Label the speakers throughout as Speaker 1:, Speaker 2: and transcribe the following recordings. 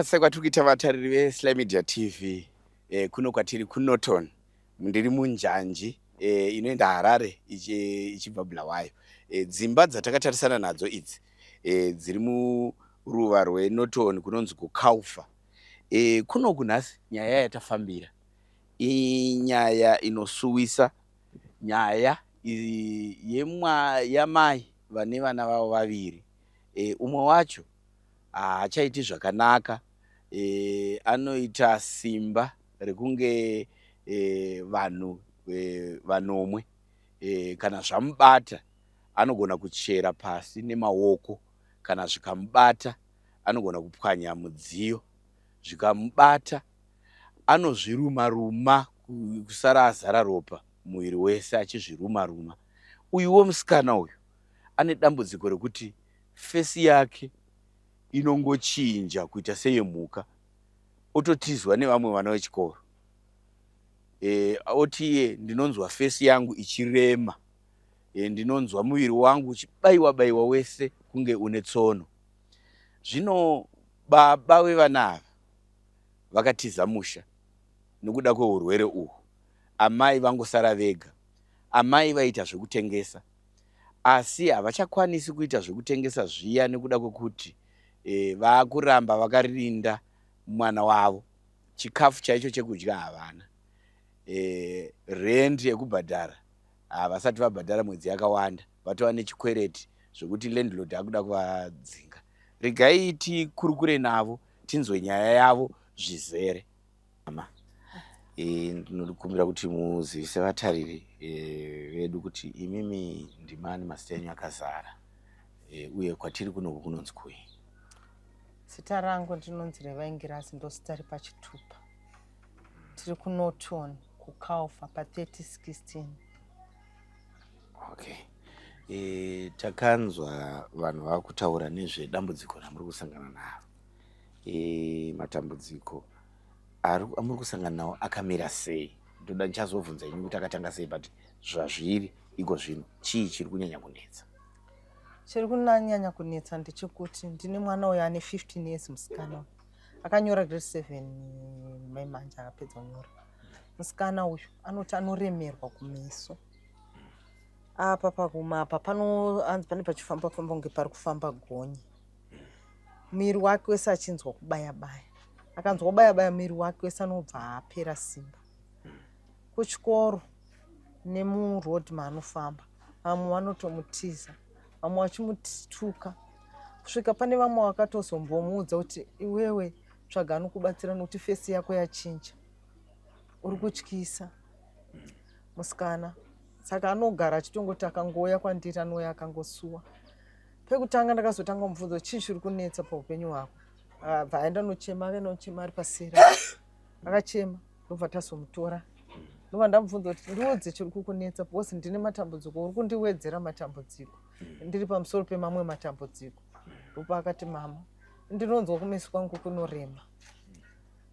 Speaker 1: Sai kwatiri kuita vatariri veSly Media TV kuno kwatiri kuNorton ndiri munjanji inoenda Harare ichibva Bulawayo. Dzimba dzatakatarisana nadzo idzi dziri muruva rweNorton kunonzi kuKaufa. Kuno kunhasi nyaya yatafambira inyaya inosuwisa, nyaya yamai vane vana vavo vaviri. Umwe wacho haachaiti zvakanaka, anoita simba rekunge vanhu vanomwe. Kana zvamubata anogona kuchera pasi nemaoko, kana zvikamubata anogona kupwanya mudziyo, zvikamubata anozvirumaruma kusara azara ropa muviri wese achizvirumaruma. Uyuwo musikana uyu ane dambudziko rekuti fesi yake inongochinja kuita seyemhuka. Ototizwa nevamwe vana vechikoro. Oti iye ndinonzwa fesi yangu ichirema, ndinonzwa muviri wangu uchibayiwa wese kunge une tsono. Zvino baba vevana ava vakatiza musha nokuda kweurwere uhwu. Amai vangosara vega. Amai vaita zvekutengesa, asi havachakwanisi kuita zvekutengesa zviya nekuda kwekuti vakuramba vakarinda mwana wavo. Chikafu chaicho chekudya havana. Rendi yekubhadhara havasati vabhadhara mwedzi yakawanda, vatova nechikwereti zvokuti landlord akuda kuvadzinga. Regai tikurukure navo tinzwe nyaya yavo zvizere. Ndinokumbira kuti muzivise vatariri vedu kuti imimi ndimani, mazita enyu akazara, uye kwatiri kunoku kunonzi kui?
Speaker 2: Zita rangu ndinonzi Revaingirasi, ndozita repachitupa. Tiri kuNorton kuKaufa pa3016.
Speaker 1: Okay. Takanzwa vanhu vakutaura nezvedambudziko ramuri kusangana naro. Matambudziko amuri kusangana nawo akamira sei? Ndoda ndichazobvunza inyu kuti akatanga sei, but zvazviri iko zvino chii chiri kunyanya kunetsa?
Speaker 2: Chiri kunyanya kunetsa ndechekuti ndine mwana uyu ane 15 years, musikana. Akanyora grade 7 maimanja akapedza kunyora. Musikana uyu anoti anoremerwa kumeso. Apa pagumapa pane pachifamba kunge pari kufamba gonye. Miri wake wese achinzwa kubaya-baya. Akanzwa kubaya-baya miri wake wese anobva apera simba. Kuchikoro nemurodhi maanofamba, vamwe vanotomutiza, vamwe vachimutuka. Kusvika pane vamwe vakatozombomuudza kuti iwewe tsvaga anokubatsira nokuti fesi yako yachinja, uri kutyisa musikana. Saka anogara achitongoti akangouya kwandiri anouya akangosuwa. Pekutanga ndakazotanga mubvunzo chii chiri kunetsa paupenyu hwako. Bva aenda nochema, akaenda nochema ari pasera. Akachema, ndobva tazomutora. Ndobva ndamubvunza kuti ndiudze chiri kukunetsa, because ndine matambudziko, uri kundiwedzera matambudziko, ndiri pamusoro pemamwe matambudziko. Ndopa akati, mama, ndinonzwa kumeso kwangu kunorema,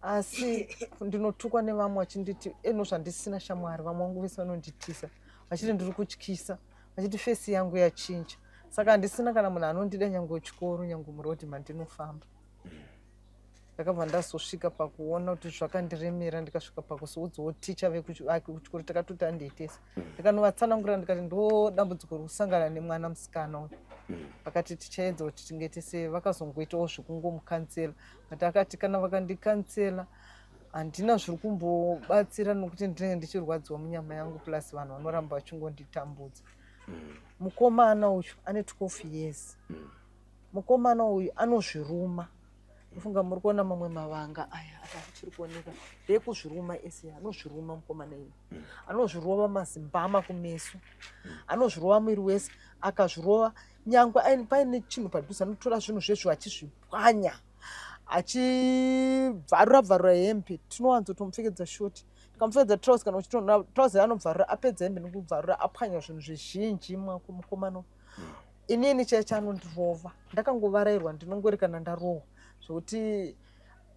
Speaker 2: asi ndinotukwa nevamwe vachinditi zvandisina shamwari. Vamwe vangu vese vanonditisa vachiti ndiri kutyisa, vachiti fesi yangu yachinja. Saka handisina kana munhu anondida nyange chikoro, nyange murodhi mandinofamba. Ndakabva ndazosvika pakuona kuti zvakandiremera, ndikasvika pakuzoudzawo ticha vekuchikoro takatoti andiitesa. Ndikanovatsanangurira ndikati ndo dambudziko rokusangana nemwana musikana uyu. Vakati tichaedza kuti tinge tese, vakazongoitawo zvekungomukansela. But akati kana vakandikansela handina zviri kumbobatsira nokuti ndinenge ndichirwadziwa munyama yangu, plus vanhu vanoramba vachingonditambudza. Mukomana uyu ane 12 years. Mukomana uyu anozviruma. Ufunga muri kuona mamwe mavanga aya achiri kuoneka ndekuzviruma ese. Anozviruma mukomana uyu. Anozvirova mazimbama kumeso. Anozvirova mwiri wese. Akazvirova nyangwe paine chinhu padhuze anotora zvinhu zvezvo achizvipwanya, achibvarura hembe. Tinowanzotomupfekedza shoti, tikamupfekedza trouser, kana uchitoona trouser anobvarura, apedza hembe nokubvarura, apwanya zvinhu zvizhinji mukomana. Inini chaicho anondirova. Ndakangovarairwa, ndinongori kana ndarohwa zvokuti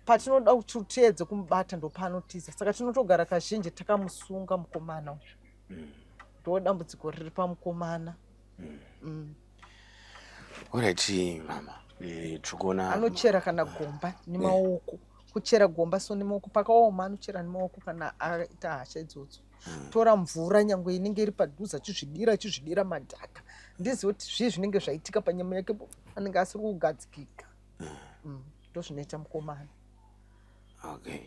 Speaker 2: patinoda kuti tiedze kumubata ndopanotiza. Saka tinotogara kazhinji takamusunga mukomana uyu. Ndo dambudziko riri pamukomana.
Speaker 1: Alright, mama. Tukona
Speaker 2: anochera kana gomba nemaoko kuchera gomba so nemaoko pakaoma anochera nemaoko kana aita hasha idzodzo tora mvura nyangwe inenge iri padhuze achizvidira madhaka ndizivo kuti zvii zvinenge zvaitika panyama yake anenge asiri kugadzikika ndozvinoita mukomana.
Speaker 1: Okay.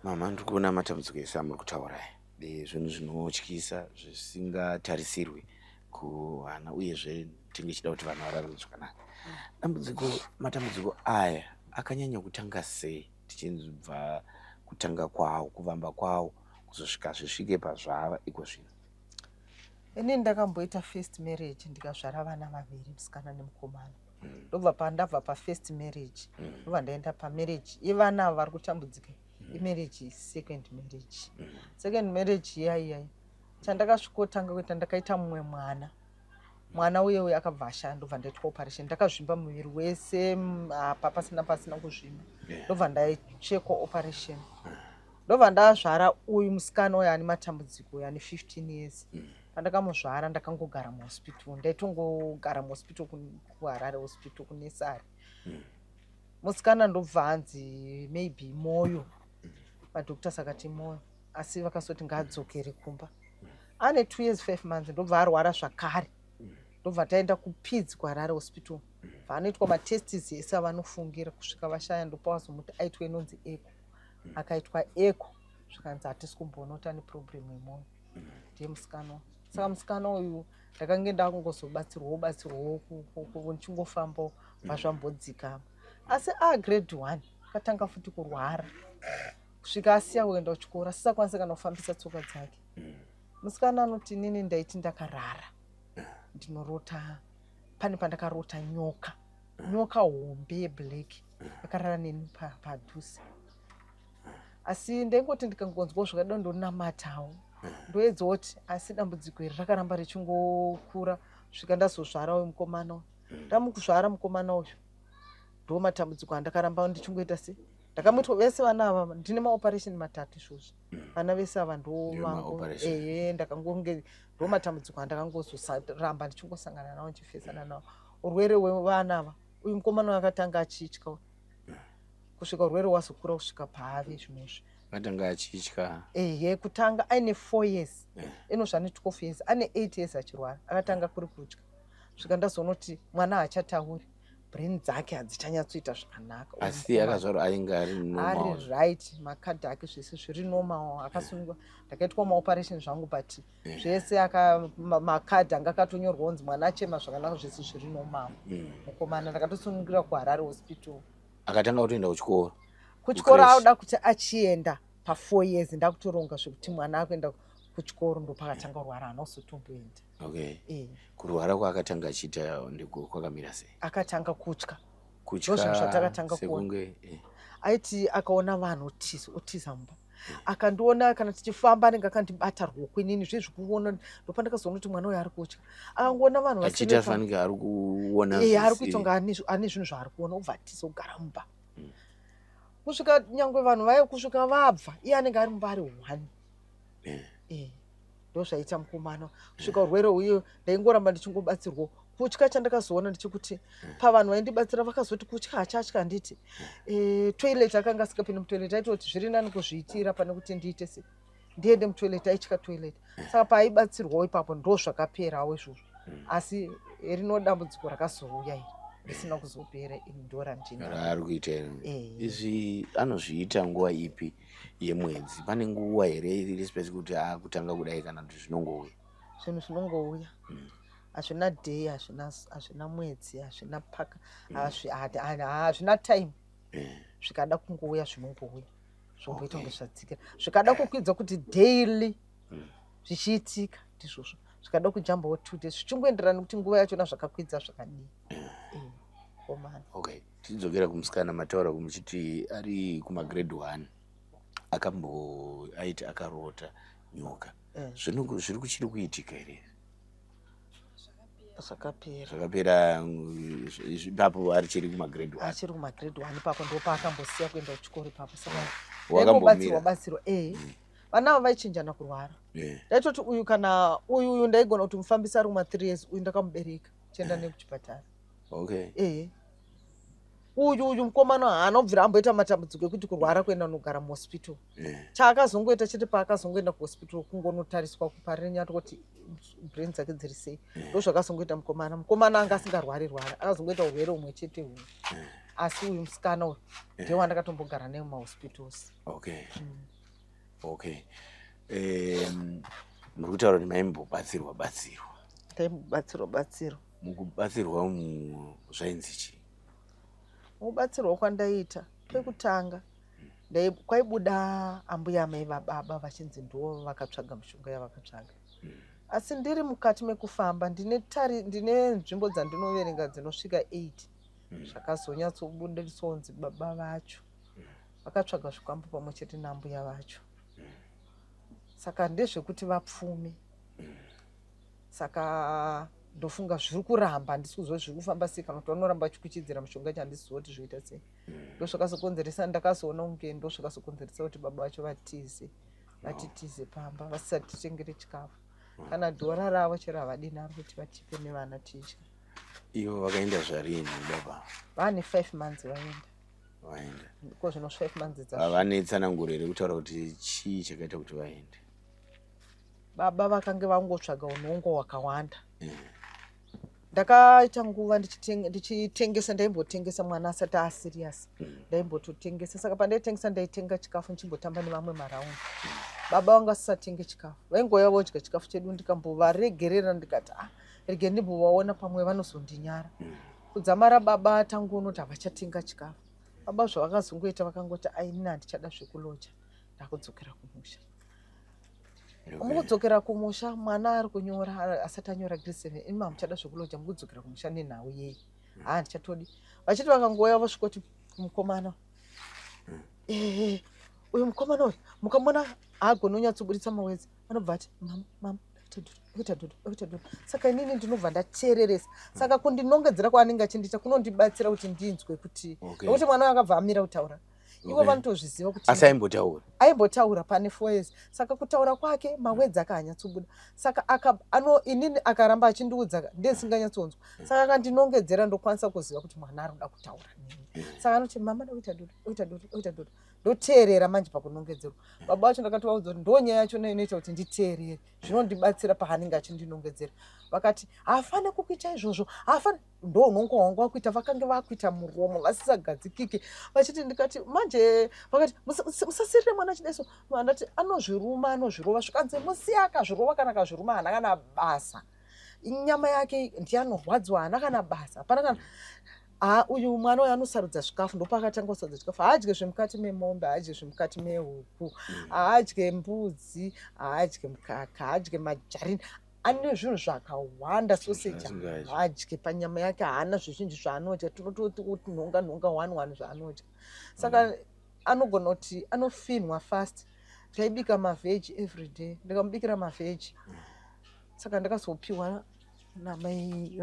Speaker 1: Mama ndikuona matambudziko ese amuri kutaura zvinhu zvinotyisa zvisingatarisirwi kuvana uyezve tinge chida kuti vanhu vararame zvakanaka. Matambudziko aya akanyanya kutanga sei tichibva kutanga kwawo kuvamba kwawo kuzosvika zvisvike pazvava iko zvino?
Speaker 2: Ini ndakamboita first marriage ndikazvara vana vaviri musikana nemukomana. Ndabva pa-first marriage ndobva ndaenda pamarriage ivana vari kutambudzika imarriage second marriage. Second marriage iyai chandakasvikotanga kuita ndakaita mumwe mwana uye akabva ashanda ndobva ndaitwa operation. Ndakazvimba muviri wese apa pasina kuzvimba ndobva ndaichekwa operation ndobva ndazvara uyu musikana uyu ane matambudziko ane 15 years. Pandakamuzvara ndakangogara muhospital ndaitongogara muhospital kuHarare hospital kuNesari. Musikana ndobva anzi maybe moyo madhokutas akati moyo asi vakasoti ngaadzokere kumba. Ane 2 years 5 months ndobva arwara zvakare ndobva taenda kuPids kuHarare hospital vanoitwa matestis ese avanofungira kusvika vashaya ndopawazomuti aitwa inonzi echo. Akaitwa echo zvikanzi hatisi kumboona kuti ane problem yemwoyo ndiye musikana. Saka musikana uyu ndakange ndakungozobatsirwawo ndichingofambawo zvambodzika asi grade 1 akatanga futi kurwara kusvika asiya kuenda kuchikora asisakwanisa kana kufambisa tsoka dzake. Musikana anoti inini ndaiti ndakarara ndinorota pane pandakarota nyoka hombe yeblack yakarara neni padhuze asi ndaingoti ndikangonzwa zvakadai ndonamatawo ndoedzawo kuti asi dambudziko iri rakaramba richingokura svika ndazozvara uyu mukomana uyu. Ndamukuzvara mukomana uyu ndo matambudziko andakaramba ndichingoita se ndakamuitwa vese vana ava ndine maoperation 3 izvozvo vana vese ava ndo ndakangonge ndo matambudziko andakangozoramba ndichingosangana nawo ndichifesana nawo. Urwere hwevana ava uyu mukomana akatanga achitya kusvika urwere hwazokura kusvika paave zvinozvi
Speaker 1: akatanga achitya
Speaker 2: kutanga aine 4 years inozvane 12 years ane 8 years achirwara akatanga kuri kutya svika ndazonoti mwana haachatauri brain dzake hadzichanyatsoita zvakanaka
Speaker 1: asi akazvarwa ainge ari normal
Speaker 2: ari right makadhi ake zvese zviri normal akasunungwa ndakaitwa maoperation zvangu but zvese makadhi anga akatonyorwa kunzi mwana achema zvakanaka zvese zviri normal. Mukomana ndakatosunungira kuHarare hospital.
Speaker 1: Akatanga kutoenda
Speaker 2: kuchikora auda kuti achienda pa4 years ndakutoronga zvekuti mwana akuenda kuchikoro ndo pakatanga kurwara anosotomboenda.
Speaker 1: Kurwara kwaakatanga achiita ndiko kwakamira sei?
Speaker 2: Akatanga kutya zvatakatanga kuona aiti akaona vanhu otiza mumba akandiona kana tichifamba anenge akandibata ruoko inini zvezvi kuona ndopandakazoona kuti mwana uyu ari kutya akangoona vanhu
Speaker 1: achifanira ari kuona
Speaker 2: ari kuitonga ane zvinhu zvaari kuona obva atizogara mumba kusvika nyangwe vanhu vaye kusvika vabva iye anenge ari mumba ari 1 ndozvaita mukomana kusvika urwere uye ndaingoramba ndichingobatsirwa kutya chandakazoona ndechekuti pavanhu vaindibatsira vakazoti kutya hachatya nditi toilet akanga asikapinda mutoilet aiti kuti zviri nani kuzviitira pane kuti ndiite se ndiende mutoilet aitya toilet saka paaibatsirwawo ipapo ndo zvakaperawo izvozvo asi rinodambudziko rakazouya iri risina kuzopera ini ndo
Speaker 1: raari kuita izvi anozviita nguva ipi yemwedzi? Pane nguva here iri spesikuti akutanga kudai kana kuti zvinongouya?
Speaker 2: Zvinhu zvinongouya hazvina day hazvina mwedzi hazvina paka hazvina time zvikada kungouya zvinongouya zvomboita kunge zvadzikira zvikada kukwidza kuti daily zvichiitika ndizvozvo zvikada kujambawo 2 days zvichingoenderana kuti nguva yachona zvakakwidza zvakadii.
Speaker 1: Okay, tidzokera kumusikana mataura kumuchiti ari kumagrade 1 aiti akarota nyoka zviri kuchiri kuitika here? Zvakapera ipapo arichiri kumagrade 1?
Speaker 2: Achiri kumagrade 1 ipapo ndo paakambosiya kuenda kuchikoro ipapo saka
Speaker 1: wakambobatsirwa
Speaker 2: vana ava vaichinjana kurwara ndaitoti uyu kana uyu ndaigona kuti mufambisa ari kuma 3 years uyu ndakamubereka chienda nekuchipatara Okay. Uyu mukomana haana kubvira amboita matambudziko ekuti kurwara kuenda kunogara muhospital. Chaakazongoita chete paakazongoenda kuhospital kungonotariswa kuparenya kuti brain dzake dziri sei. Ndozvakazongoita mukomana. Mukomana anga asingarwari rwara. Akazongoita urwere humwe chete huu. Asi uyu musikana uyu ndiye wandakatombogara naye mumahospitals.
Speaker 1: Muri kutaura kuti maimbobatsirwa.
Speaker 2: Taimbobatsirwa.
Speaker 1: Mukubatsirwa zvainzi chii?
Speaker 2: Mukubatsirwa kwandaita pekutanga kwaibuda ambuya amai vababa vachinzi ndivo vakatsvaga mishonga yavakatsvaga. Asi ndiri mukati mekufamba ndine nzvimbo dzandinoverenga dzinosvika 8 zvakazonyatsobudiriswa kunzi baba vacho vakatsvaga zvikwambo pamwe chete nambuya vacho. Saka ndezvekuti vapfume. Saka ndofunga zviri kuramba, handisi kuzwa zviri kufamba sei kana kuti vanoramba vachikuchidzira mushonga chandisi kuti zvoita sei. Ndozvakazokonzeresa ndakazoona kunge ndozvakazokonzeresa kuti baba vacho vatitize pamba vasati titengere chikafu. Kana dhora ravo chero havadi naro kuti vatipe nevana tidya.
Speaker 1: Ivo vakaenda zvarini baba?
Speaker 2: Vane 5 months vaenda. Ndiko zvino 5 months dzasvika.
Speaker 1: Havane tsananguro here kutaura kuti chii chakaita kuti vaende?
Speaker 2: Baba vakange vangotsvaga unongo hwakawanda. Ndakaita nguva ndichitengesa, ndaimbotengesa mwana asati asirias. Ndaimbototengesa. Saka pandaitengesa ndaitenga chikafu ndichimbotamba nevamwe maraundi. Baba vanga asatenge chikafu. Vaingouya vodya chikafu chedu ndikambovaregerera ndikati rege ndimbovaona pamwe vanozondinyara. Kudzamara baba tangu unoti havachatenga chikafu. Baba zvavakazongoita vakangoti inini handichada zvekuloja. Ndakudzokera kumusha. Mukudzokera kumusha mwana ari kunyora asati anyora grade 7 ini muchada zvekuloja mukudzokera kumusha nenhau yei. Handichatodi. Vachiti vakangouya vosvikoti mukomana. Uyu mukomana uyu mukamona haagoni kunyatsoburitsa mawedzi. Vanobva ati mama oita dhodha. Saka inini ndinobva ndateereresa. Saka kundinongedzera kwaanenge achindiita kunondibatsira kuti ndinzwe kuti nokuti mwana akabva amira kutaura. Ivo vanotozviziva kuti
Speaker 1: asi
Speaker 2: aimbotaura pane 4 years. Saka kutaura kwake mawedzi akanyatsobuda. Saka inini akaramba achindiudza ndesinganyatsonzwa. Saka akandinongedzera ndokwanisa kuziva kuti mwana ari kuda kutaura nini. Saka anoti mama oita dhodha. Ndoteerera manje pakunongedzerwa. Baba vacho ndakatovaudza kuti ndonyaya yacho inoita kuti nditeerere. Zvinondibatsira paanenge achindinongedzera. Vakati haafane kukuita izvozvo, haafane. Ndounongo hwangu vakuita, vakange vakuita muromo vasisagadzikike. Vachiti ndikati manje vakati musasirire mwana chideso. Ndati anozviruma anozvirova zvikanzi musiya akazvirova kana akazviruma hana kana basa. Nyama yake ndianorwadzwa hana kana basa. Hapana kana uyu mwana uyu anosarudza zvikafu ndopakatanga kusarudza zvikafu. Haadye zvemukati memombe, haadye zvemukati mehuku, haadye mbudzi, haadye mukaka, haadye majarini. Ane zvinhu zvakawanda soseji haadye panyama yake, haana zvizhinji zvaanodya. Tinototi kuti nhonga 1 zvaanodya. Saka anogona kuti anofinwa fast. Taibika mavheji every day. Ndikamubikira mavheji. Saka ndakazopiwa namai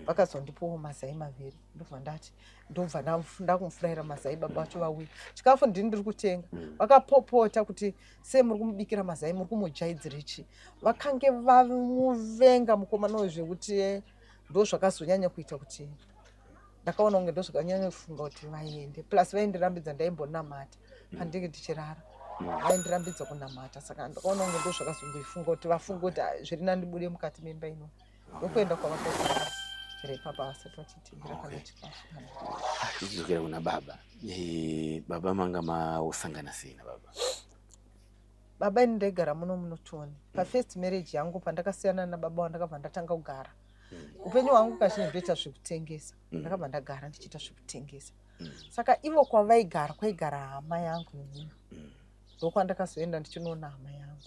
Speaker 2: vakazondipawo mazai maviri. Ndobva ndati ndobva ndakumufurahira mazai baba vacho vauya. Chikafu ndiri kutenga. Vakapopota kuti se muri kumubikira mazai muri kumujaidzira chi. Vakange vamuvenga mukomana uyu zvekuti ndozvakazonyanya kuita kuti ndakaona kunge ndozvakanyanya kufunga kuti vaende. Plus vaindirambidza ndaimbonamata pandinge ndichirara. Vaindirambidza kunamata. Saka ndakaona kunge ndozvakazongoifunga kuti vafunga kuti zviri nani ndibude mukati memba ino. Ndokuenda kwavakaita. Papa vasati vachitengera kana chikafu.
Speaker 1: Tichizokera kuna baba. Baba manga mausangana sei na baba?
Speaker 2: Baba ini ndaigara muno munotoni. First marriage yangu pandakasiyana nababa wandakabva ndatanga kugara. Upenyu hwangu kazhinji ndoita zvekutengesa. Ndakabva ndagara ndichiita zvekutengesa. Saka ivo kwavaigara kwaigara hama yangu nenini. Ndokwandakazoenda ndichinoona hama yangu.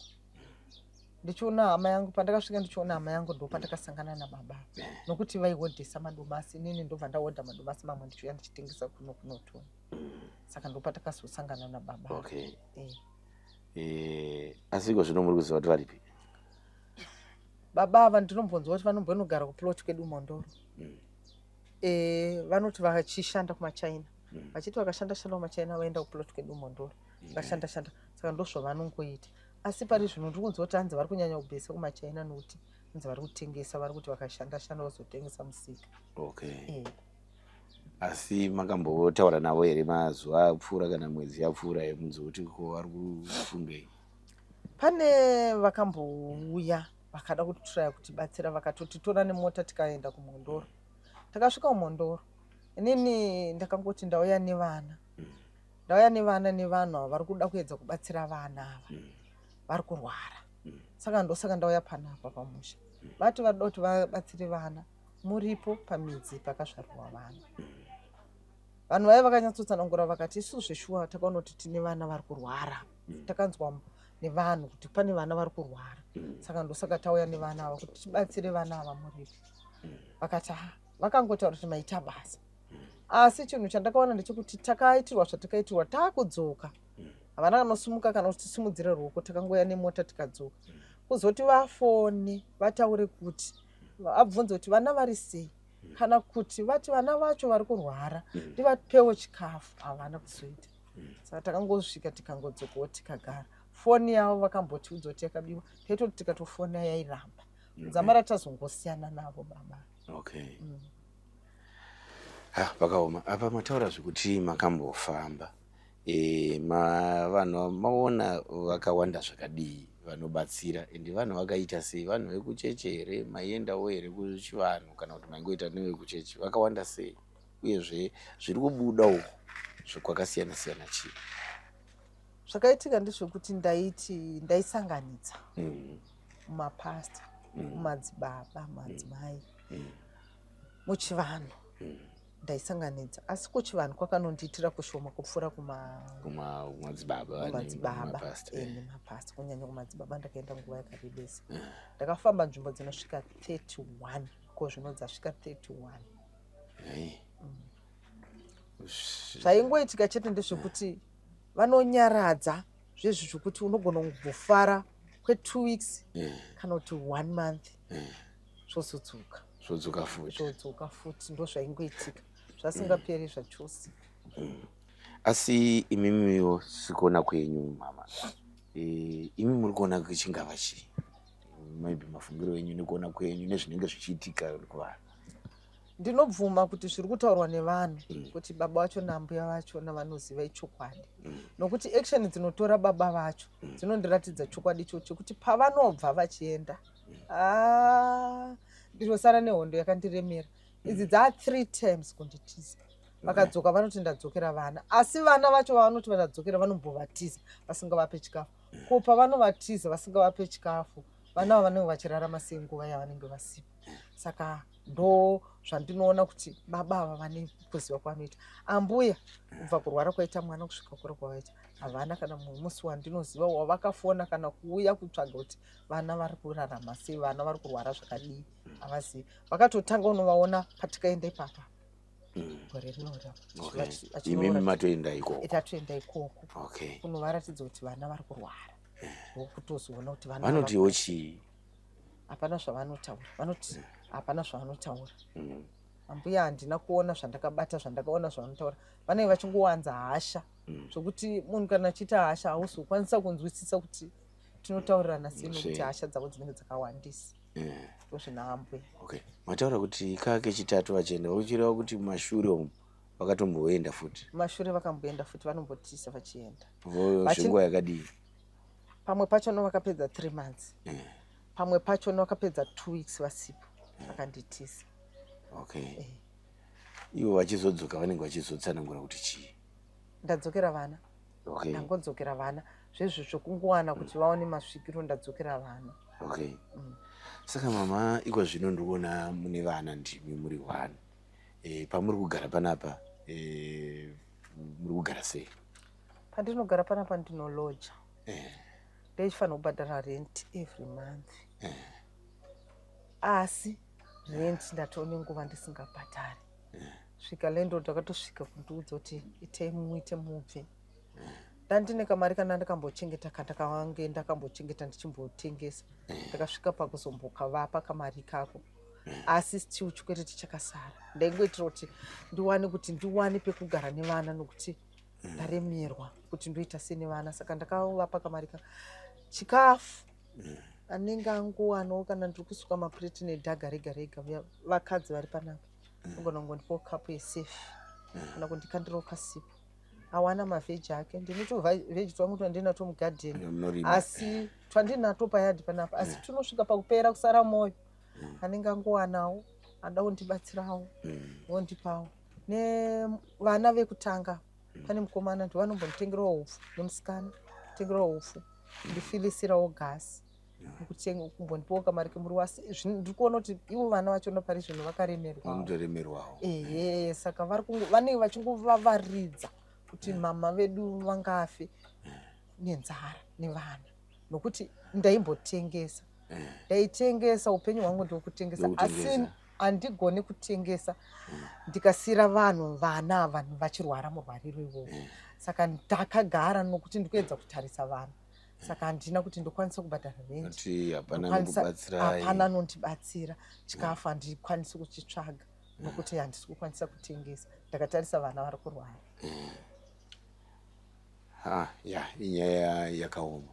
Speaker 2: Ndichiona hama yangu pandakasvika ndichiona hama yangu ndopandakasangana nababa. Nokuti vaihodhesa madomasi, inini ndobva ndahodha madomasi mamwe ndichiuya ndichitengesa kunotoni. Saka ndopandakazosangana nababa.
Speaker 1: Asiko zvino muri kuziva kuti varipi?
Speaker 2: Baba ava ndinombonzwa kuti vanombonogara kuplot kwedu Mondoro. Vanoti vachishanda kumaChina. Vachiti vakashanda kumaChina vaenda kuplot kwedu Mondoro. Vakashanda. Saka ndozvavanongoita. Asi pari zvino ndiri kunzwa kuti hanzi vari kunyanya kubhesa kumaChina nokuti kunze vari kutengesa, vari kuti vakashanda vazotengesa musika.
Speaker 1: Okay. Asi makambotaura navo here mazuva apfuura kana mwedzi yapfuura munzoti ko vari kufungei?
Speaker 2: Pane vakambouya vakada kutiraya kutibatsira, vakatotitora nemota tikaenda kuMondoro. Takasvika kuMondoro, inini ndakangoti ndauya nevana. Ndauya nevana nevanhu ava vari kuda kuedza kubatsira vana ava vari kurwara. Saka ndosaka ndauya panapa pamusha. Vati varida kuti vabatsire vana, muripo pamidzi pakazvarwa vana. Vanhu vaya vakanyatsotsanangura vakati isu zveshuwa takaona kuti tine vana vari kurwara. Takanzwa nevanhu kuti pane vana vari kurwara. Saka ndosaka tauya nevana ava kuti tibatsire vana ava muripo. Vakati vakangotaura kuti maita basa. Asi chinhu chandakaona ndechekuti takaitirwa zvatakaitirwa taakudzoka. Havana kanosumuka kana kutisimudzira ruoko, takangoya nemota tikadzoka. Kuzoti vafone vataure kuti abvunze kuti vana vari sei, kana kuti vati vana vacho vari kurwara ndivapewo chikafu, havana kuzoita. Saka takangosvika tikangodzokawo tikagara. Foni yavo vakambotiudza kuti yakabiwa, taitoti tikatofona yairamba. Dzamara tazongosiyana navo baba.
Speaker 1: Okay. Pakaoma apa mataura zvekuti makambofamba. Vanhu maona vakawanda zvakadii vanobatsira, ende vanhu vakaita sei? Vanhu vekucheche here, maiendawo here kuchivanhu kana kuti maingoita nevekucheche? Vakawanda sei? Uyezve zviri kubuda uko zvakwakasiyana siyana chii?
Speaker 2: Zvakaitika ndezvekuti ndaisanganidza mumapasta, mumadzibaba, madzimai, muchivanhu. Ndaisanganidza, asi kuchivanhu kwakanondiitira kushoma kupfuura
Speaker 1: kumadzibaba
Speaker 2: nemapasta. Kunyanya kumadzibaba ndakaenda nguva yakarebesa. Ndakafamba nzvimbo dzinosvika 31, ko zvino dzasvika 31. Zvaingoitika chete ndezvekuti vanonyaradza zvezvi zvokuti unogona kungofara kwe2 weeks kana kuti 1 month zvozodzoka futi. Ndo zvaingoitika, zvasingaperi zvachose.
Speaker 1: Asi imimiwo sikuona kwenyu mama, imi muri kuona kuchingava chii? Maybe mafungiro enyu nekuona kwenyu nezvinenge zvichiitika kuvanhu.
Speaker 2: Ndinobvuma kuti zviri kutaurwa nevanhu kuti baba vacho nambuya vacho vanoziva ichokwadi. Nokuti action dzinotora baba vacho dzinondiratidza chokwadi ichocho kuti pavanobva vachienda, ndinosara nehondo yakandiremera. Idzi dza 3 times kunditiza. Vakadzoka vanoti ndadzokera vana, asi vana vacho vanoti vandadzokera vanombovatiza vasingavape chikafu. Ko pavanovatiza vasingavape chikafu, vana vanenge vachirarama sei nguva yavanenge vasipo? Saka ndo zvandinoona kuti baba ava vane kuziva kwavanoita. Ambuya kubva kurwara kwaita mwana kusvika kure kwavaita, havana kana mumwe musi wandinoziva wavakafona kana kuuya kutsvaga kuti vana vari kurarama sei, vana vari kurwara zvakadii, havazivi. Vakatotanga unovaona patikaenda ipapa gore rinora.
Speaker 1: Imimi matoenda ikoko?
Speaker 2: Tatoenda ikoko kunovaratidza kuti vana vari kurwara. Vokutozoona kuti vana
Speaker 1: vanotiwo chii?
Speaker 2: Hapana zvavanotaura. Vanoti hapana zvavanotaura. Ambuya handina kuona zvandakabata, zvandakaona zvavanotaura. Vanenge vachingowanza hasha zvokuti munhu kana achiita hasha hauzokwanisa kunzwisisa kuti tinotaurirana sei, nokuti hasha dzavo dzinenge dzakawandisa. Ndozvina ambuya.
Speaker 1: Okay. Mataura kuti kaka kechitatu vachienda, uchireva kuti mashure umu vakatomboenda futi?
Speaker 2: Mashure vakamboenda futi, vanombotisa vachienda.
Speaker 1: Zvenguva yakadii?
Speaker 2: Pamwe pacho vakapedza 3 months. Pamwe pacho vakapedza 2 weeks vasipo, vakanditiza.
Speaker 1: Okay. Ivo vachizodzoka vanenge vachizotsanangura kuti chii?
Speaker 2: Ndadzokera vana.
Speaker 1: Okay.
Speaker 2: Ndangodzokera vana. Zvezvo zvokungowana kuti vaone masvikiro, ndadzokera vana.
Speaker 1: Okay. Saka mama, iko zvino ndikuona mune vana ndimi muri 1. Pamuri kugara panapa, muri kugara sei?
Speaker 2: Pandinogara panapa ndinolodja. Ndeifanira kubhadhara rent every month. Asi rent ndatoone nguva ndisingabhadhari. Svika lendo ndakatosvika kundiudza kuti itai muite mubve. Ndandine kamari kana ndakambochengeta kandakange ndakambochengeta ndichimbotengesa. Ndakasvika pakuzombokavapa kamari kako. Asi still chikwereti chakasara. Ndaingoitira kuti ndiwane pekugara nevana nokuti ndaremerwa kuti ndoita sei nevana. Saka ndakavapa kamari kako. Chikafu anenge angowanawo kana ndiri kusuka mapureti nedhaga rega rega vakadzi vari panapa angona kungondipawo kapu yesefi kana kundikandirawo kasipo awana mavheji ake ndinotuvheji twangu twandinato mugadheni asi twandinato payadhi panapa asi tunosvika pakupera kusara moyo anenge angowanawo ada kundibatsirawo vondipawo nevana vekutanga pane mukomana ndivanombonditengerawo hupfu nemusikana kutengerawo hupfu ndifilisirawo gasi kumbondipawo kamari kemuriwo asi ndiri kuona kuti ivo vana vachona pari zvino vakaremerwawo saka vanenge vachinguvavaridza kuti mama vedu vangafe nenzara nevana nokuti ndaimbotengesa ndaitengesa upenyu hwangu ndokutengesa asi handigoni kutengesa ndikasira vana ava vachirwara murwariro ivovo saka ndakagara nokuti ndikuedza kutarisa vanhu saka handina kuti ndokwanisa kubhadhara renti hapana nondibatsira chikafu handikwanisi kuchitsvaga nokuti handisi kukwanisa kutengesa ndakatarisa vana vari kurwara
Speaker 1: inyaya yakaoma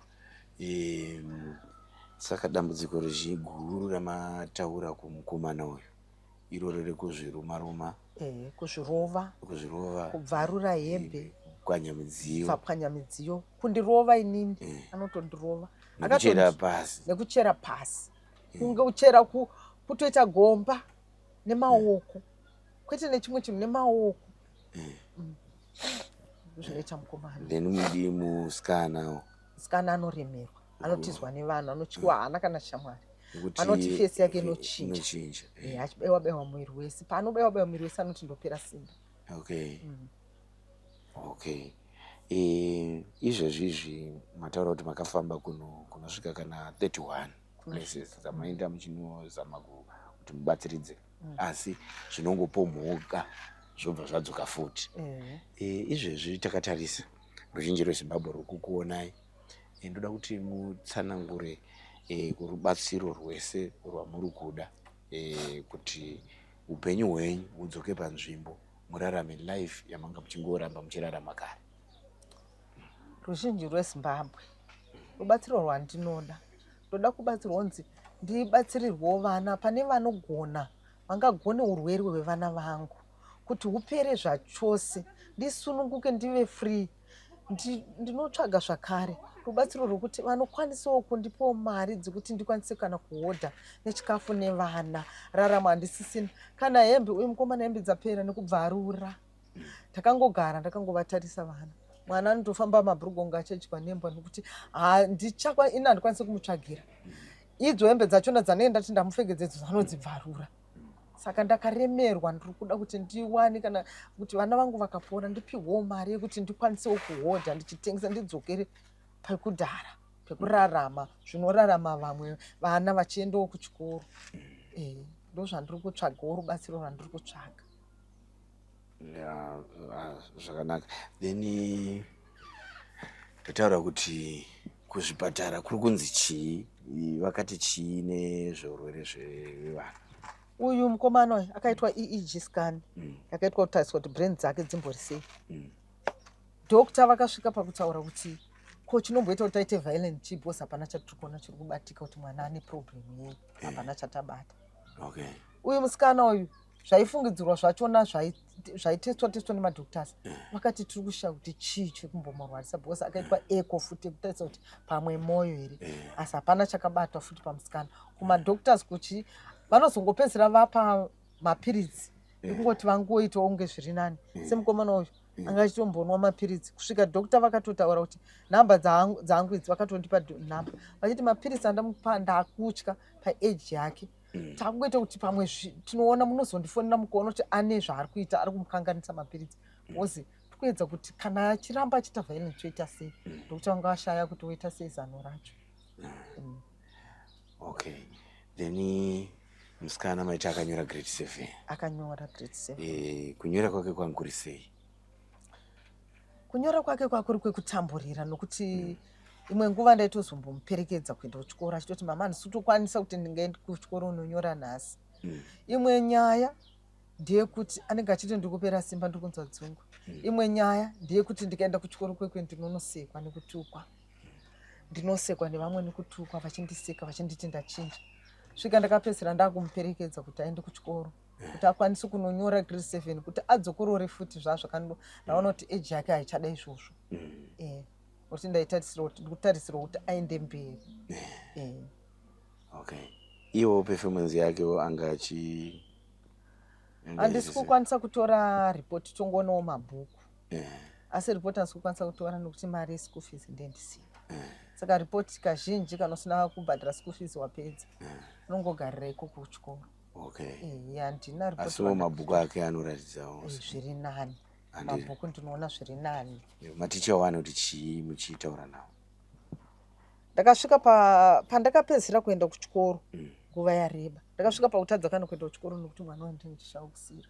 Speaker 1: saka dambudziko rezhiguru ramataura kumukomana uyu iroro rekuzvirumaruma
Speaker 2: kuzvirova kubvarura hembe kupwanya midziyo kundirova inini anotondirova nekuchera pasi kunge uchera kutoita gomba nemaoko kwete nechimwe chinhu nemaoko zvinoita mukomana
Speaker 1: then mudi musikana
Speaker 2: anoremerwa anotizwa nevanhu anotyiwa haana kana shamwari anoti fesi yake inochinja achibewa mwiri wese paanobewa mwiri wese anoti ndopera simba
Speaker 1: izvezvizvi mataura kuti makafamba kunosvika kana 31 places dzamaenda muchinozama kuti mubatsiridze asi zvinongopo mhoka zvobva zvadzoka futi izvezvi takatarisa ruzhinji rwezimbabwe ruri kukuonai ndoda kuti mutsanangure kurubatsiro rwese rwamuri kuda kuti upenyu hwenyu hudzoke panzvimbo murarame life yamanga muchingoramba muchirarama kare.
Speaker 2: Ruzhinji rweZimbabwe rubatsiro rwandinoda ndoda kubatsirwa kunzi ndibatsirirwewo vana pane vanogona vangagone urwere hwevana vangu kuti hupere zvachose ndisununguke ndive free. Ndinotsvaga zvakare rubatsiro rwokuti vanokwanisawo kundipawo mari dzekuti ndikwanise kana kuhodha nechikafu nevana rarama handisisina kana hembe uye mukomana hembe dzapera nekubvarura takangogara ndakangovatarisa vana mwana anotofamba mabhurugu ngo achadyiwa nembwa nokuti ina handikwanise kumutsvagira idzo hembe dzachona dzanenge ndati ndamupfekedzedzo dzanodzibvarura. Saka ndakaremerwa ndiri kuda kuti ndiwane kana kuti vana vangu vakapora ndipihwewo mari yekuti ndikwanisewo kuhodha ndichitengesa ndidzokere pekudhara pekurarama zvinorarama vamwe vana vachiendawo kuchikoro. Ndo zvandiri kutsvagawo rubatsiro rwandiri kutsvaga.
Speaker 1: Zvakanaka. Then tataura kuti kuzvipatara kuri kunzi chii vakati chii nezveurwere zvevana.
Speaker 2: Uyu mukomana uyu akaitwa EEG scan yakaitwa kutariswa kuti brain dzake dzimbori sei. Dokta vakasvika pakutaura kuti ko chinomboita kuti aite violent chii because hapana chatiri kuona chiri kubatika kuti mwana ane problem yei hapana chatabata. Uyu musikana uyu zvaifungidzirwa zvachona zvaiteswa nemadhoktasi vakati tiri kushaya kuti chii chiri kumbomurwarisa because akaitwa echo futi kutarisa kuti pamwe mwoyo here asi hapana chakabatwa futi pamusikana. Kumadhoktasi kuchi vanozongopedzera vapa mapiritsi ekungoti vangoitawo kunge zviri nani. Semukomana uyu anga achitombonwa mapiritsi kusvika dokta vakatotaura kuti nhamba dzangu idzi vakatondipa nhamba vachiti mapiritsi andamupa ndakutya paeji yake takungoita kuti pamwe tinoona munozondifonera mukuona kuti ane zvaari kuita ari kumukanganisa mapiritsi ozi tikuedza kuti kana achiramba achiita violence toita sei ndokuti vanga vashaya kuti woita sei zano racho.
Speaker 1: Then musikana maita akanyora grade 7.
Speaker 2: Akanyora grade 7.
Speaker 1: Kunyora kwake kwanguri sei?
Speaker 2: Kunyora kwake kwakuri kwekutamburira nokuti imwe nguva ndaitozombomuperekedza kuenda kuchikoro achitoti mama handisi kutokwanisa kuti ndingaenda kuchikoro unonyora nhasi. Imwe nyaya ndeyekuti anenge achiti ndikupera simba ndikunzwa dzungu. Imwe nyaya ndeyekuti ndikaenda kuchikoro kwekwe ndinonosekwa nekutukwa. ndinosekwa nevamwe nekutukwa vachindiseka vachinditi ndachinja. Svika ndakapedzisira ndakumuperekedza kuti aende kuchikoro kuti akwanise kunonyora grade 7 kuti adzokorore futi zvazvo ndaona kuti eji yake haichada izvozvo. Kuti ndaitarisira kuti aende mberi.
Speaker 1: Okay. Iwo performance yake anga
Speaker 2: handisi kukwanisa kutora report tongoonawo mabhuku. Asi report handisi kukwanisa kutora nokuti mari yeschool fees ndendisina. Saka report kazhinji kanosina kubhadhara school fees wapedza. Unongogarira ikoko kuchikoro. Handina report.
Speaker 1: Asi mabhuku ake anoratidzawo
Speaker 2: zviri nani. Mabhuku ndinoona zviri nani.
Speaker 1: Maticha wana kuti chii muchitaura nawo?
Speaker 2: Ndakasvika pandakapedzisira kuenda kuchikoro nguva yareba. Ndakasvika pakutadza kana kuenda kuchikoro nokuti mwana wangu ndichausira.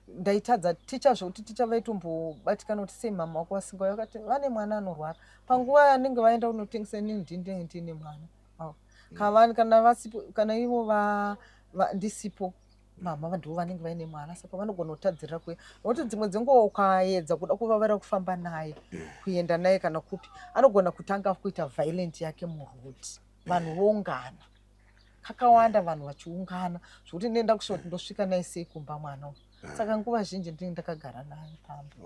Speaker 2: Ndaitadza ticha zvokuti ticha vaitombobatikana kuti sei mama wako wasinga yakati vane mwana anorwara. Panguva yanenge vaenda kunotengesa ndine mwana. Kana ivo ndisipo mama ndivo vanenge vaine mwana. Saka vanogona kutadzirira kuya. Nokuti dzimwe dzenguva ukaedza kuda kuvavara kufamba naye kuenda naye kana kupi anogona kutanga kuita violent yake murudi. Vanhu voungana. Kakawanda vanhu vachiungana zvokuti ndenda kusvika ndosvika naye sei kumba mwana. Saka nguva zhinji ndinenge ndakagara naye pamba.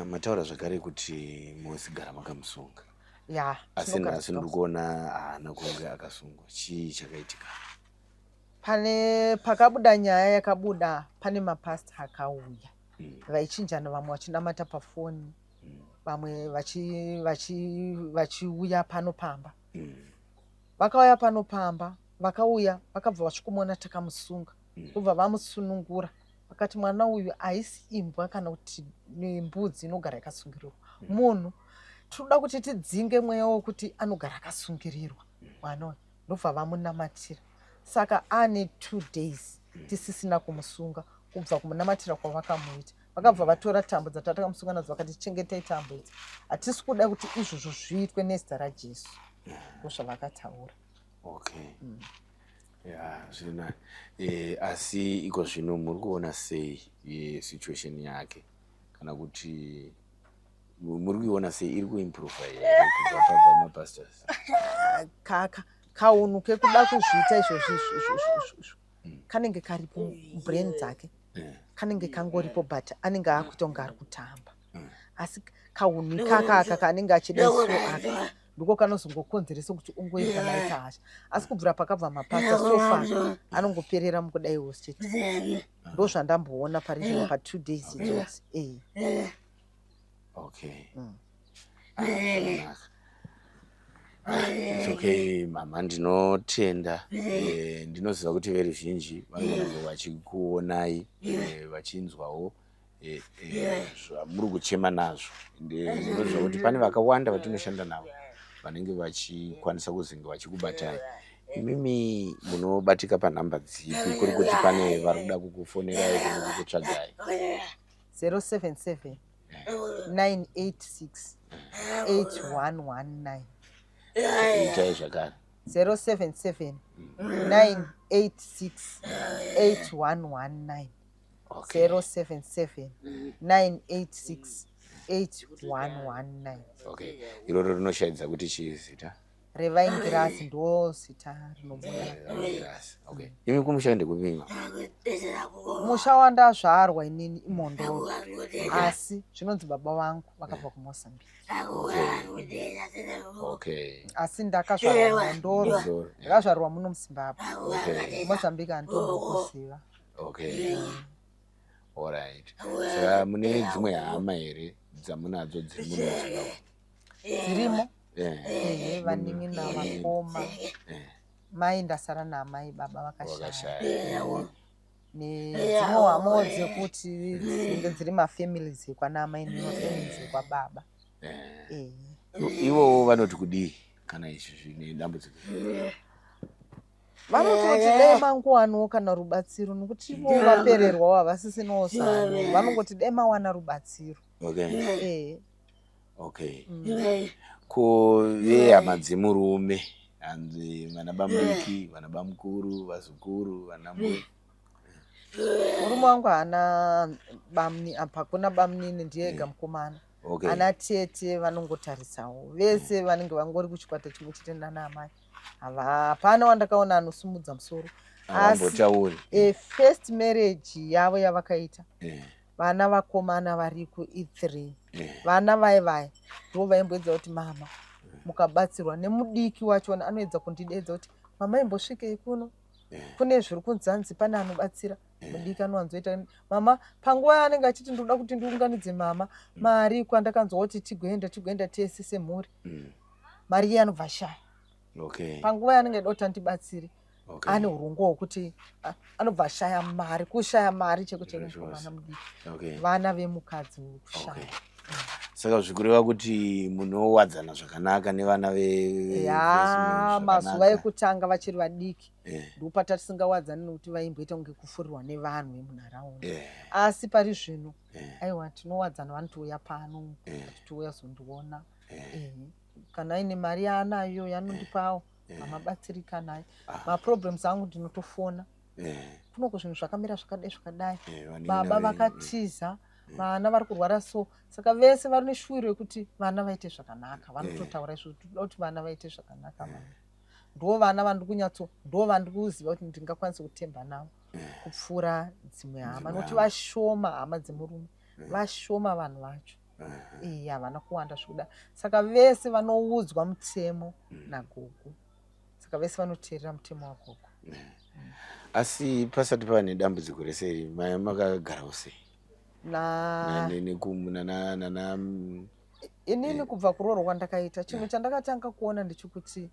Speaker 1: Mataura zvakare kuti musigara makamusunga. Asi ndiri kuona haana kunge akasungwa. Chii chakaitika?
Speaker 2: Pakabuda nyaya yakabuda pane mapasta akauya vaichinjana, vamwe vachinamata pafoni, vamwe vachiuya pano pamba. Vakauya pano pamba, vakauya vakabva vachikumona takamusunga, kubva vamusunungura. Vakati mwana uyu haisi imbwa kana kuti nembudzi inogara yakasungirirwa. Munhu tinoda kuti tidzinge mweya wokuti anogara akasungirirwa. Mwana uyu ndobva vamunamatira. Saka ane 2 days tisisina kumusunga kubva kumunamatira kwavakamuita. Vakabva vatora tambo dzatakamusunga nadzo vakati chengetai tambo idzi. Hatisi kuda kuti izvozvo zviitwe nezita raJesu. Ndozvavakataura.
Speaker 1: Zvina. Asi iko zvino muri kuona sei situation yake? Kana kuti muri kuiona sei iri kuimprove here kubva mapastors?
Speaker 2: Kaunhu kekuda kuzviita izvozvo kanenge karipo brain dzake. Kanenge kangoripo but anenge akuita kunge ari kutamba. Asi kaunhu ikaka kanenge achida aka ndiko kanozongokonzeresa kuti ungoita naita hasha. Asi kubvira pakabva mapasta so far anongoperera mukudaiwo chete. Ndozvandamboona pari pa 2 days idzozi.
Speaker 1: It's okay mama, ndinotenda. Ndinoziva kuti veruzhinji vanenge vachikuonai vachinzwawo muri kuchema nazvo. Ndinoziva kuti pane vakawanda vatinoshanda navo vanenge vachikwanisa kuzinga vachikubatai. Imimi munobatika panhamba dzipi kuri kuti pane vari kuda kukufonerai kana kukutsvagai?
Speaker 2: 077 986 8119.
Speaker 1: Itai zvakare.
Speaker 2: 077 986 8119. 077 986 8119.
Speaker 1: Iroro rinoshayidza kuti chii zita?
Speaker 2: Revaingirasi ndo zita rinobuda.
Speaker 1: Imi kumushande kupinga?
Speaker 2: Musha wandazvarwa inini Imondoro. Asi zvinonzi baba vangu vakabva kuMozambique. Asi ndakazvarwa muMondoro. Ndakazvarwa muno muZimbabwe. Mozambique andombokuziva.
Speaker 1: Alright. Saka mune dzimwe hama here dzamunadzo dziri muno muZimbabwe?
Speaker 2: Dzirimo. Vanimi navakoma. Mai ndasara namai, baba vakashaya. Nedzimwe hama dzekuti dzinenge dziri mafamilies ekwanamai nemafamilies ekwababa.
Speaker 1: Ivo vanoti kudii kana izvi zvine dambudziko?
Speaker 2: Vanototi dai manguwanawo kana rubatsiro nokuti ivo vapererwa havasisinawo zano. Vanongoti dai mawana rubatsiro.
Speaker 1: Ko vehama dzemurume hanzi vana bamudiki, vana bamukuru, vazukuru, vanambuya?
Speaker 2: Murume wangu haana bamuni, apa kuna bamunini ndiye ega mukomana. ana tete vanongotarisao vese vanenge vangori kuchikwata chimwe chete nana amai hapana wandakaona anosumudza musoro asi first marriage yavo yavakaita vana vakomana variku E3 vana vai ndo vaimboedza kuti mama mukabatsirwa nemudiki wachona anoedza kundidedza kuti mama imbosvikei kuno kune zviri kunzanzi pane anobatsira mudiki anowanzoita mama panguva yanenge achiti ndoda kuti ndiunganidze mama mari kwandakanzwa kuti tigoenda tese semhuri mari iye anobva shaya panguva yanenge eida kuti andibatsire ane urongwa hwokuti anobva shaya mari kushaya mari chekuchenesa vana mudiki vana vemukadzi kushaya
Speaker 1: saka zvikureva kuti munowadzana zvakanaka nevana
Speaker 2: mazuva ekutanga vachiri vadiki ndopata tisingawadzani nokuti vaimboita kunge kufurirwa nevanhu vemunharaunda asi pari zvino aiwa tinowadzana vanotouya pano vatitouya zondiona kana aine mari yaanayo yanondipawo mamabatsirika naye maproblems angu ndinotofona kunoko zvinhu zvakamira zvakadai baba vakatiza vana vari kurwara so saka vese vari neshuviro yekuti vana vaite zvakanaka vanototaura izvo toda kuti vana vaite zvakanaka ndo vana ndo vandiri kuziva kuti ndingakwanisa kutemba navo kupfuura dzimwe hama nokuti vashoma hama dzemurume vashoma vanhu vacho havana kuwanda zvekuda saka vese vanoudzwa mutemo nagogo saka vese vanoteerera mutemo wagogo
Speaker 1: asi pasati pava nedambudziko reseri makagarawo sei
Speaker 2: inini kubva kuroorwa kwandakaita chinhu chandakatanga kuona ndechekuti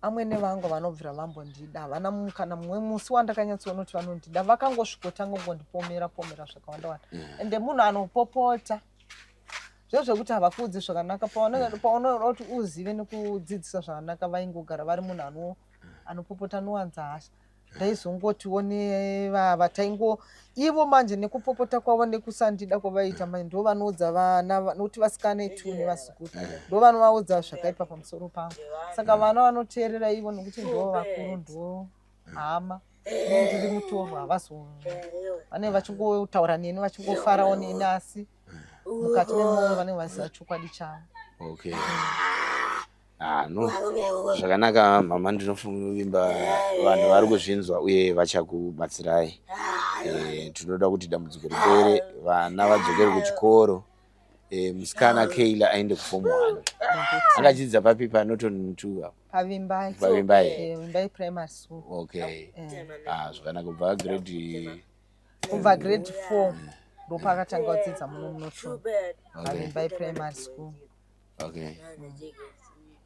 Speaker 2: amwene vangu vanobvira vambondida havana kana mumwe musi wandakanyatsoona kuti vanondida vakangosvikotanga ngondipomera zvakawanda ende munhu anopopota zvezvekuti havakuudzi zvakanaka paunoda kuti uzive nekudzidzisa zvakanaka vaingogara vari munhu anopopota nowanza hasha ndaizongotiwo nevava taingo ivo manje nekupopota kwavo nekusandida kwavaita manje ndo vanoudza vana nokuti vasikana itu nevazukuru ndo vanovaudza zvakaipa pamusoro pangu saka vana vanoteerera ivo nokuti ndo vakuru ndo hama ndiri mutorwa vanenge vachingotaura neni vachingofarawo neni asi mukati memwoyo vanenge vaziva chokwadi chavo
Speaker 1: no zvakanaka mama ndinofunga kuvimba vanhu vari kuzvinzwa uye vachakubatsirai tinoda kuti dambudziko ripere vana vadzokere kuchikoro musikana Keila aende kuform 1 akadzidza papi paNorton 2
Speaker 2: pavimbai primary school
Speaker 1: zvakanaka kubva
Speaker 2: grade 4 ndopakatanga kudzidza muno muNorton pavimbai primary school